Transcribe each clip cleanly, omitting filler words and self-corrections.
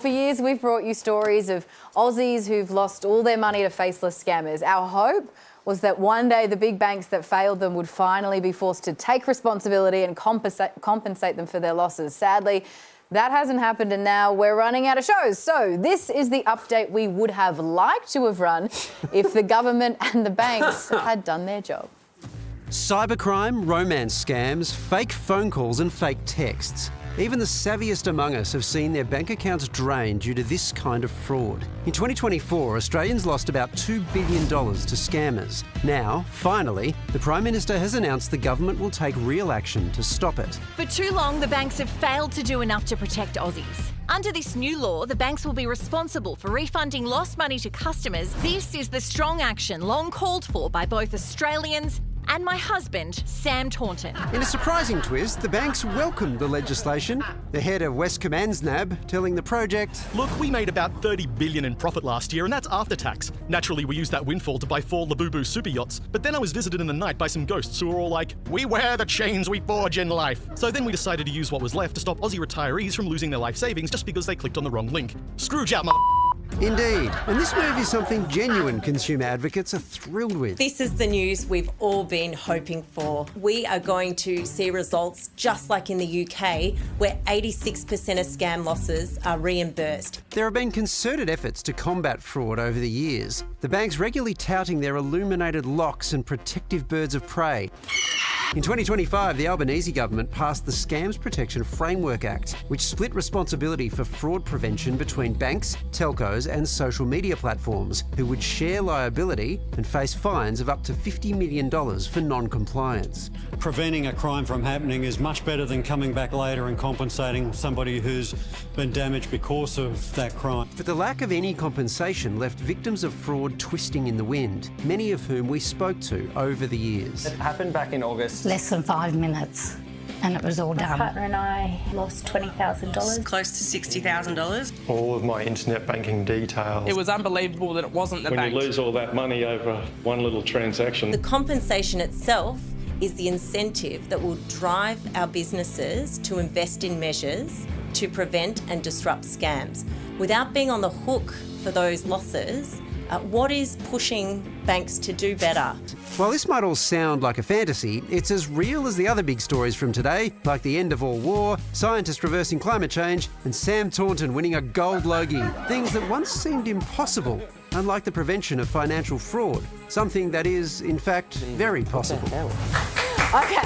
For years, we've brought you stories of Aussies who've lost all their money to faceless scammers. Our hope was that one day the big banks that failed them would finally be forced to take responsibility and compensate them for their losses. Sadly, that hasn't happened, and now we're running out of shows. So this is the update we would have liked to have run if the government and the banks had done their job. Cybercrime, romance scams, fake phone calls and fake texts. Even the savviest among us have seen their bank accounts drained due to this kind of fraud. In 2024, Australians lost about $2 billion to scammers. Now, finally, the Prime Minister has announced the government will take real action to stop it. For too long, the banks have failed to do enough to protect Aussies. Under this new law, the banks will be responsible for refunding lost money to customers. This is the strong action long called for by both Australians and my husband, Sam Taunton. In a surprising twist, the banks welcomed the legislation. The head of West Command's NAB telling the project, "Look, we made about $30 billion in profit last year, and that's after tax. Naturally, we used that windfall to buy 4 Labubu super yachts, but then I was visited in the night by some ghosts who were all like, 'We wear the chains we forge in life.' So then we decided to use what was left to stop Aussie retirees from losing their life savings just because they clicked on the wrong link. Scrooge out, mother... Indeed, and this move is something genuine consumer advocates are thrilled with. This is the news we've all been hoping for. We are going to see results just like in the UK, where 86% of scam losses are reimbursed. There have been concerted efforts to combat fraud over the years, the banks regularly touting their illuminated locks and protective birds of prey. In 2025, the Albanese government passed the Scams Protection Framework Act, which split responsibility for fraud prevention between banks, telcos and social media platforms, who would share liability and face fines of up to $50 million for non-compliance. Preventing a crime from happening is much better than coming back later and compensating somebody who's been damaged because of that crime. But the lack of any compensation left victims of fraud twisting in the wind, many of whom we spoke to over the years. It happened back in August. Less than 5 minutes and it was all done. My partner and I lost $20,000. Close to $60,000. All of my internet banking details. It was unbelievable that it wasn't the bank. When you lose all that money over one little transaction. The compensation itself is the incentive that will drive our businesses to invest in measures to prevent and disrupt scams. Without being on the hook for those losses, what is pushing banks to do better? While this might all sound like a fantasy, it's as real as the other big stories from today, like the end of all war, scientists reversing climate change, and Sam Taunton winning a gold Logie. Things that once seemed impossible, unlike the prevention of financial fraud, something that is, in fact, very possible. Okay.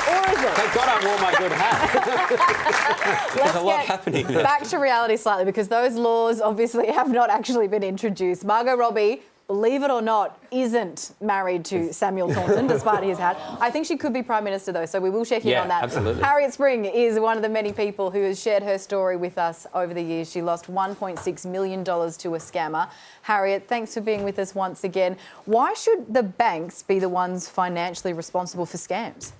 Or is it? Thank God I wore my good hat. There's a lot happening there. Back to reality slightly, because those laws obviously have not actually been introduced. Margot Robbie, believe it or not, isn't married to Samuel Taunton, despite his hat. I think she could be Prime Minister, though, so we will check in on that. Absolutely. Harriet Spring is one of the many people who has shared her story with us over the years. She lost $1.6 million to a scammer. Harriet, thanks for being with us once again. Why should the banks be the ones financially responsible for scams?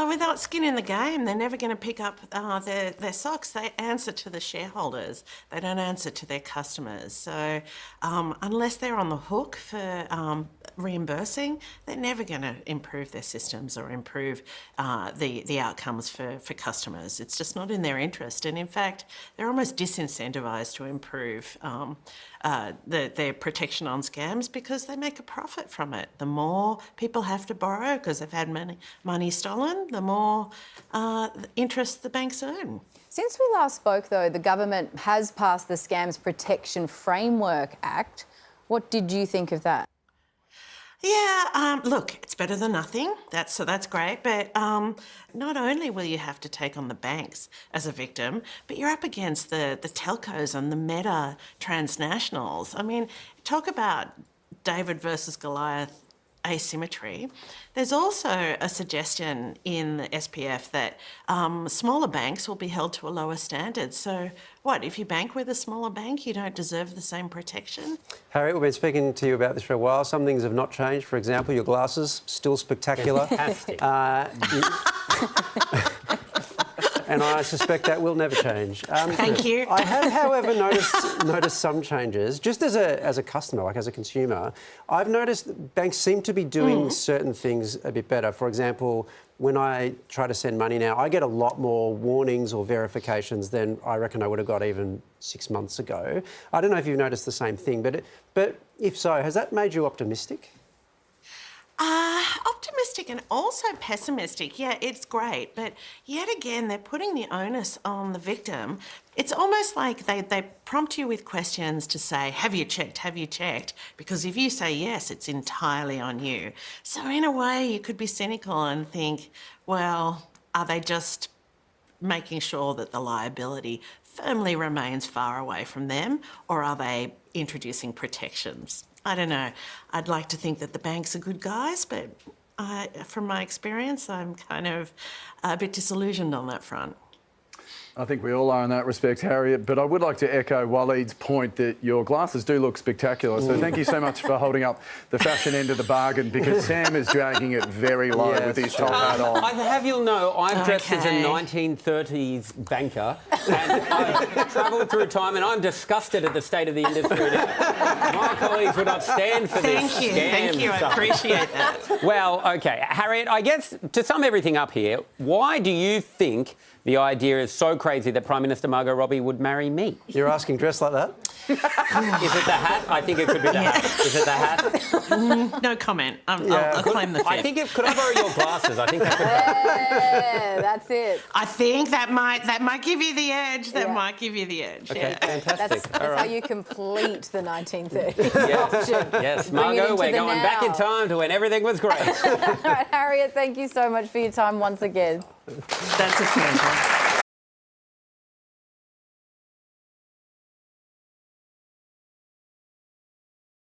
Without skin in the game, they're never going to pick up their socks. They answer to the shareholders. They don't answer to their customers. So unless they're on the hook for reimbursing, they're never going to improve their systems or improve the outcomes for customers. It's just not in their interest. And in fact, they're almost disincentivised to improve their protection on scams because they make a profit from it. The more people have to borrow because they've had money stolen, the more interest the banks earn. Since we last spoke, though, the government has passed the Scams Protection Framework Act. What did you think of that? Yeah, look, it's better than nothing. That's great. But not only will you have to take on the banks as a victim, but you're up against the telcos and the meta transnationals. I mean, talk about David versus Goliath asymmetry. There's also a suggestion in the SPF that smaller banks will be held to a lower standard. So what, if you bank with a smaller bank, you don't deserve the same protection? Harriet, we've been speaking to you about this for a while. Some things have not changed. For example, your glasses, still spectacular. Fantastic. And I suspect that will never change. Thank you. I have, however, noticed some changes. Just as a customer, like as a consumer, I've noticed banks seem to be doing certain things a bit better. For example, when I try to send money now, I get a lot more warnings or verifications than I reckon I would have got even 6 months ago. I don't know if you've noticed the same thing, but if so, has that made you optimistic? Optimistic and also pessimistic. Yeah, it's great. But yet again, they're putting the onus on the victim. It's almost like they prompt you with questions to say, have you checked? Have you checked? Because if you say yes, it's entirely on you. So in a way, you could be cynical and think, well, are they just making sure that the liability firmly remains far away from them, or are they introducing protections? I don't know. I'd like to think that the banks are good guys, but from my experience, I'm kind of a bit disillusioned on that front. I think we all are in that respect, Harriet, but I would like to echo Waleed's point that your glasses do look spectacular. So thank you so much for holding up the fashion end of the bargain, because Sam is dragging it very low with his top hat on. I have you'll know, I'm dressed as a 1930s banker, and I've travelled through time, and I'm disgusted at the state of the industry. My colleagues would not stand for this scam. Thank you, I appreciate that. Well, OK, Harriet, I guess to sum everything up here, why do you think the idea is so crazy that Prime Minister Margot Robbie would marry me? You're asking dressed like that? Is it the hat? I think it could be the hat. Is it the hat? No comment. I'll claim the fifth. I think could I borrow your glasses? I think that could Yeah, that's it. I think that might give you the edge. That might give you the edge. Okay, Yeah. fantastic. That's how you complete the 1930s option. Yes, Bring it Margot, into we're the going back in now. time to when everything was great. All right, Harriet, thank you so much for your time once again. That's a pleasure.